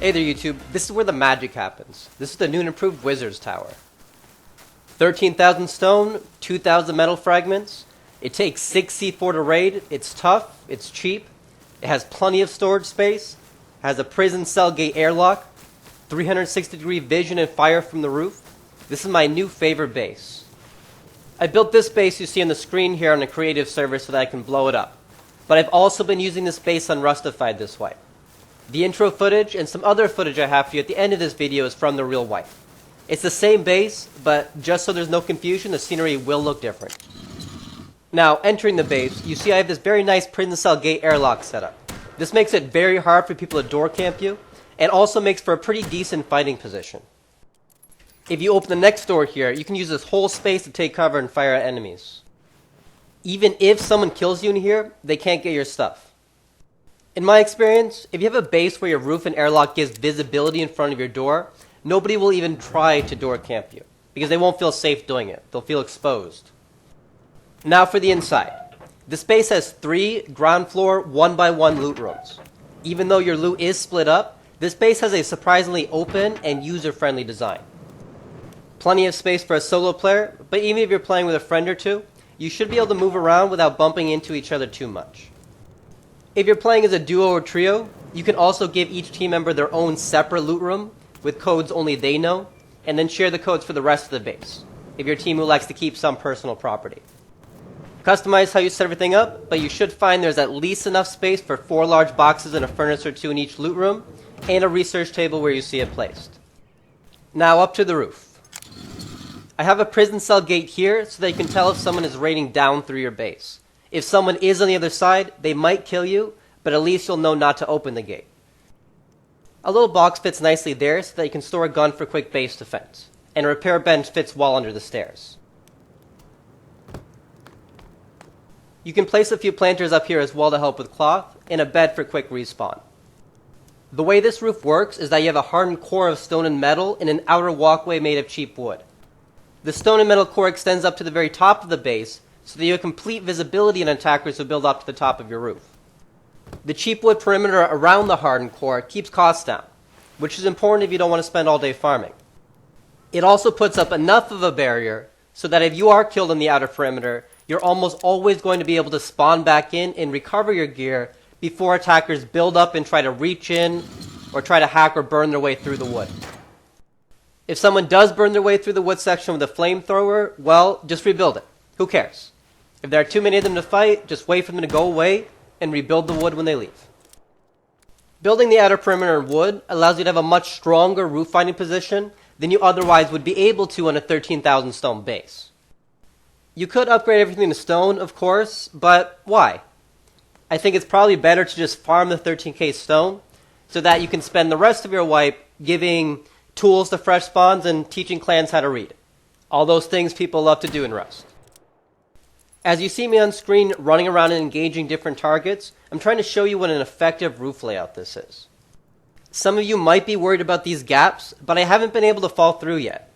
Hey there YouTube, this is where the magic happens. This is the new and improved Wizard's Tower. 13,000 stone, 2,000 metal fragments. It takes 6 C4 to raid, it's tough, it's cheap, it has plenty of storage space, has a prison cell gate airlock, 360-degree vision and fire from the roof. This is my new favorite base. I built this base you see on the screen here on a creative server so that I can blow it up. But I've also been using this base unrustified this way. The intro footage and some other footage I have for you at the end of this video is from the real wife. It's the same base, but just so there's no confusion, the scenery will look different. Now, entering the base, you see I have this very nice prison cell gate airlock setup. This makes it very hard for people to door camp you, and also makes for a pretty decent fighting position. If you open the next door here, you can use this whole space to take cover and fire at enemies. Even if someone kills you in here, they can't get your stuff. In my experience, if you have a base where your roof and airlock gives visibility in front of your door, nobody will even try to door camp you, because they won't feel safe doing it. They'll feel exposed. Now for the inside. This base has 3 ground floor 1x1 loot rooms. Even though your loot is split up, this base has a surprisingly open and user-friendly design. Plenty of space for a solo player, but even if you're playing with a friend or two, you should be able to move around without bumping into each other too much. If you're playing as a duo or trio, you can also give each team member their own separate loot room with codes only they know, and then share the codes for the rest of the base, if you're a team who likes to keep some personal property. Customize how you set everything up, but you should find there's at least enough space for 4 large boxes and a furnace or 2 in each loot room, and a research table where you see it placed. Now up to the roof. I have a prison cell gate here so that you can tell if someone is raiding down through your base. If someone is on the other side, they might kill you, but at least you'll know not to open the gate. A little box fits nicely there so that you can store a gun for quick base defense, and a repair bench fits well under the stairs. You can place a few planters up here as well to help with cloth, and a bed for quick respawn. The way this roof works is that you have a hardened core of stone and metal and an outer walkway made of cheap wood. The stone and metal core extends up to the very top of the base, so that you have complete visibility on attackers who build up to the top of your roof. The cheap wood perimeter around the hardened core keeps costs down, which is important if you don't want to spend all day farming. It also puts up enough of a barrier so that if you are killed on the outer perimeter, you're almost always going to be able to spawn back in and recover your gear before attackers build up and try to reach in or try to hack or burn their way through the wood. If someone does burn their way through the wood section with a flamethrower, well, just rebuild it. Who cares? If there are too many of them to fight, just wait for them to go away and rebuild the wood when they leave. Building the outer perimeter in wood allows you to have a much stronger roof finding position than you otherwise would be able to on a 13,000 stone base. You could upgrade everything to stone, of course, but why? I think it's probably better to just farm the 13k stone so that you can spend the rest of your wipe giving tools to fresh spawns and teaching clans how to read. All those things people love to do in Rust. As you see me on screen running around and engaging different targets, I'm trying to show you what an effective roof layout this is. Some of you might be worried about these gaps, but I haven't been able to fall through yet.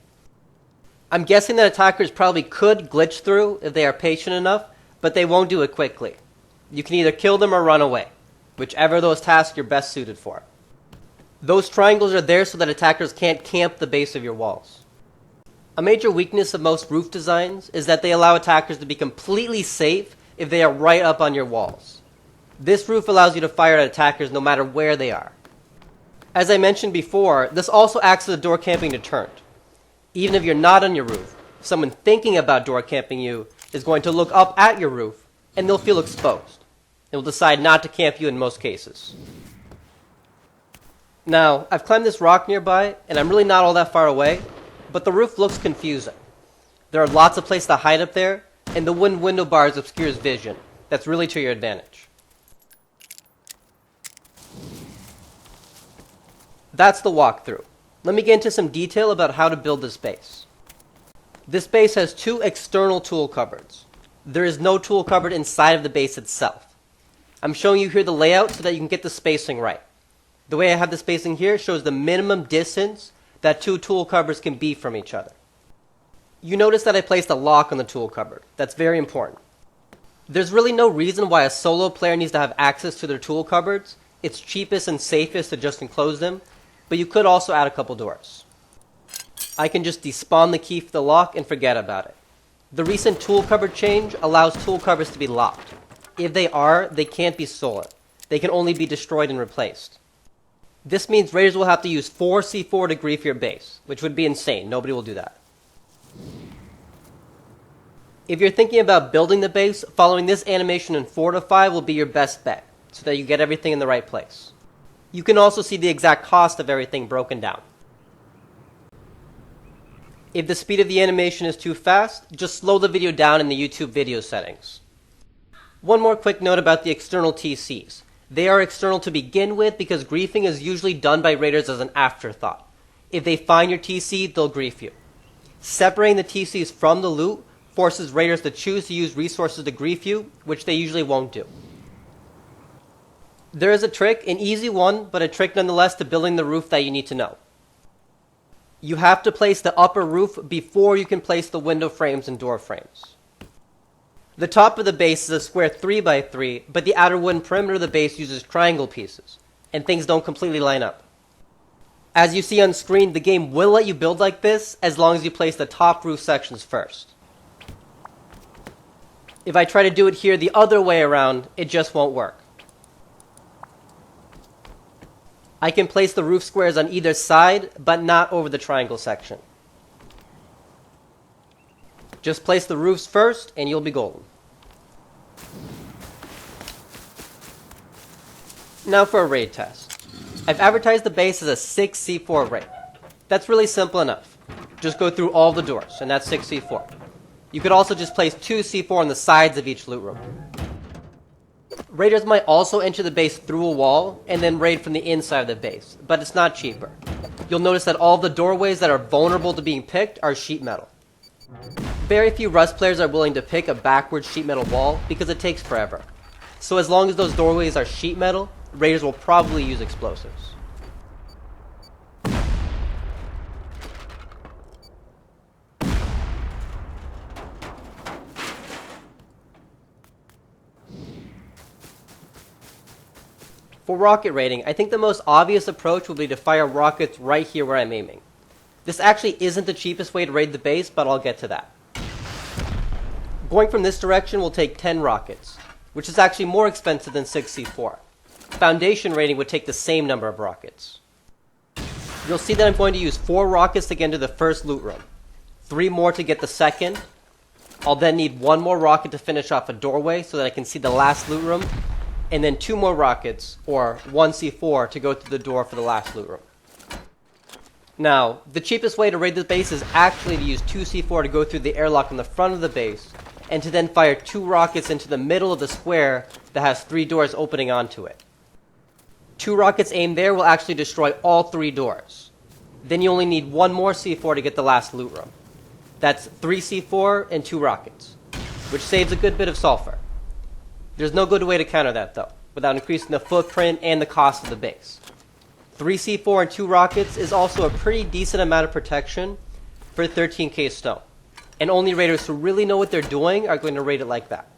I'm guessing that attackers probably could glitch through if they are patient enough, but they won't do it quickly. You can either kill them or run away, whichever of those tasks you're best suited for. Those triangles are there so that attackers can't camp the base of your walls. A major weakness of most roof designs is that they allow attackers to be completely safe if they are right up on your walls. This roof allows you to fire at attackers no matter where they are. As I mentioned before, this also acts as a door camping deterrent. Even if you're not on your roof, someone thinking about door camping you is going to look up at your roof and they'll feel exposed. They will decide not to camp you in most cases. Now, I've climbed this rock nearby and I'm really not all that far away, but the roof looks confusing. There are lots of places to hide up there, and the wooden window bars obscures vision. That's really to your advantage. That's the walkthrough. Let me get into some detail about how to build this base. This base has 2 external tool cupboards. There is no tool cupboard inside of the base itself. I'm showing you here the layout so that you can get the spacing right. The way I have the spacing here shows the minimum distance that 2 tool cupboards can be from each other. You notice that I placed a lock on the tool cupboard. That's very important. There's really no reason why a solo player needs to have access to their tool cupboards. It's cheapest and safest to just enclose them, but you could also add a couple doors. I can just despawn the key for the lock and forget about it. The recent tool cupboard change allows tool cupboards to be locked. If they are, they can't be stolen. They can only be destroyed and replaced. This means raiders will have to use 4 C4 to grief your base, which would be insane. Nobody will do that. If you're thinking about building the base, following this animation in Fortify will be your best bet, so that you get everything in the right place. You can also see the exact cost of everything broken down. If the speed of the animation is too fast, just slow the video down in the YouTube video settings. One more quick note about the external TCs. They are external to begin with because griefing is usually done by raiders as an afterthought. If they find your TC, they'll grief you. Separating the TCs from the loot forces raiders to choose to use resources to grief you, which they usually won't do. There is a trick, an easy one, but a trick nonetheless to building the roof that you need to know. You have to place the upper roof before you can place the window frames and door frames. The top of the base is a square 3x3, but the outer wooden perimeter of the base uses triangle pieces, and things don't completely line up. As you see on screen, the game will let you build like this as long as you place the top roof sections first. If I try to do it here the other way around, it just won't work. I can place the roof squares on either side, but not over the triangle section. Just place the roofs first, and you'll be golden. Now for a raid test. I've advertised the base as a 6 C4 raid. That's really simple enough. Just go through all the doors, and that's 6 C4. You could also just place 2 C4 on the sides of each loot room. Raiders might also enter the base through a wall, and then raid from the inside of the base, but it's not cheaper. You'll notice that all the doorways that are vulnerable to being picked are sheet metal. Very few Rust players are willing to pick a backwards sheet metal wall because it takes forever. So as long as those doorways are sheet metal, raiders will probably use explosives. For rocket raiding, I think the most obvious approach would be to fire rockets right here where I'm aiming. This actually isn't the cheapest way to raid the base, but I'll get to that. Going from this direction will take 10 rockets, which is actually more expensive than 6 C4. Foundation raiding would take the same number of rockets. You'll see that I'm going to use 4 rockets to get into the first loot room, 3 more to get the second. I'll then need 1 more rocket to finish off a doorway so that I can see the last loot room, and then 2 more rockets, or 1 C4, to go through the door for the last loot room. Now, the cheapest way to raid the base is actually to use 2 C4 to go through the airlock in the front of the base, and to then fire 2 rockets into the middle of the square that has 3 doors opening onto it. 2 rockets aimed there will actually destroy all 3 doors. Then you only need 1 more C4 to get the last loot room. That's 3 C4 and 2 rockets, which saves a good bit of sulfur. There's no good way to counter that though, without increasing the footprint and the cost of the base. 3 C4 and 2 rockets is also a pretty decent amount of protection for 13k stone. And only raiders who really know what they're doing are going to raid it like that.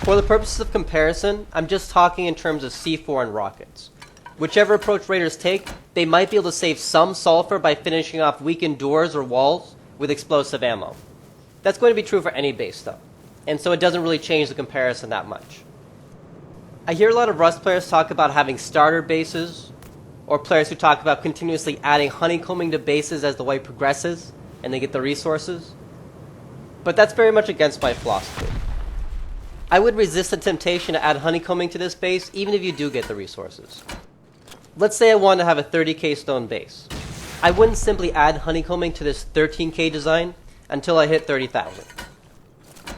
For the purposes of comparison, I'm just talking in terms of C4 and rockets. Whichever approach raiders take, they might be able to save some sulfur by finishing off weakened doors or walls with explosive ammo. That's going to be true for any base though, and so it doesn't really change the comparison that much. I hear a lot of Rust players talk about having starter bases, or players who talk about continuously adding honeycombing to bases as the way progresses, and they get the resources. But that's very much against my philosophy. I would resist the temptation to add honeycombing to this base, even if you do get the resources. Let's say I want to have a 30k stone base. I wouldn't simply add honeycombing to this 13k design until I hit 30,000.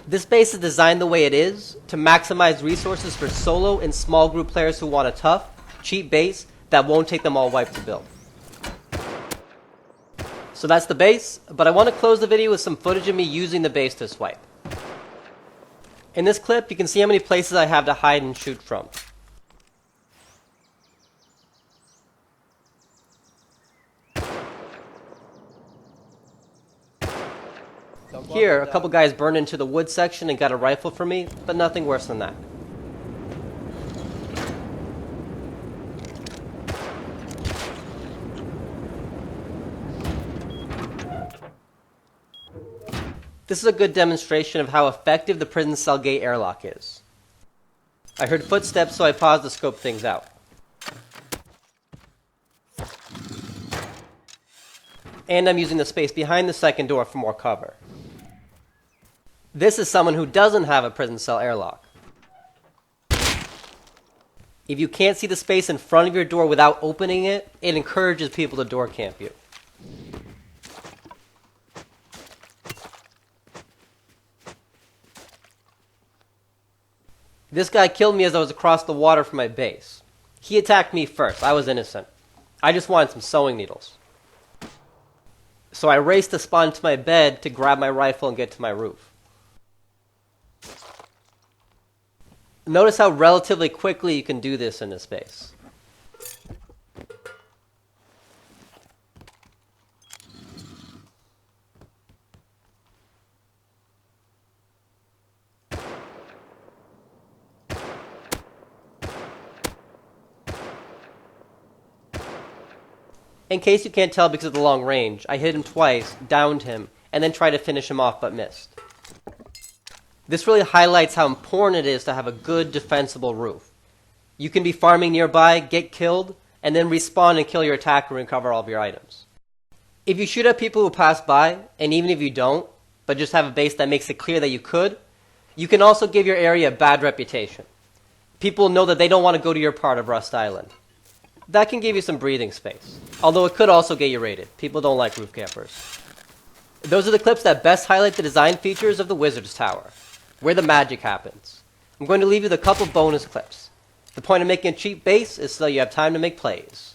This base is designed the way it is to maximize resources for solo and small group players who want a tough, cheap base that won't take them all wipe to build. So that's the base, but I want to close the video with some footage of me using the base to swipe. In this clip, you can see how many places I have to hide and shoot from. Here, a couple guys burned into the wood section and got a rifle from me, but nothing worse than that. This is a good demonstration of how effective the prison cell gate airlock is. I heard footsteps, so I paused to scope things out. And I'm using the space behind the second door for more cover. This is someone who doesn't have a prison cell airlock. If you can't see the space in front of your door without opening it, it encourages people to door camp you. This guy killed me as I was across the water from my base. He attacked me first. I was innocent. I just wanted some sewing needles. So I raced to spawn to my bed to grab my rifle and get to my roof. Notice how relatively quickly you can do this in this space. In case you can't tell because of the long range, I hit him twice, downed him, and then tried to finish him off but missed. This really highlights how important it is to have a good defensible roof. You can be farming nearby, get killed, and then respawn and kill your attacker and recover all of your items. If you shoot at people who pass by, and even if you don't, but just have a base that makes it clear that you could, you can also give your area a bad reputation. People know that they don't want to go to your part of Rust Island. That can give you some breathing space, although it could also get you raided. People don't like roof campers. Those are the clips that best highlight the design features of the Wizard's Tower, where the magic happens. I'm going to leave you with a couple bonus clips. The point of making a cheap base is so you have time to make plays.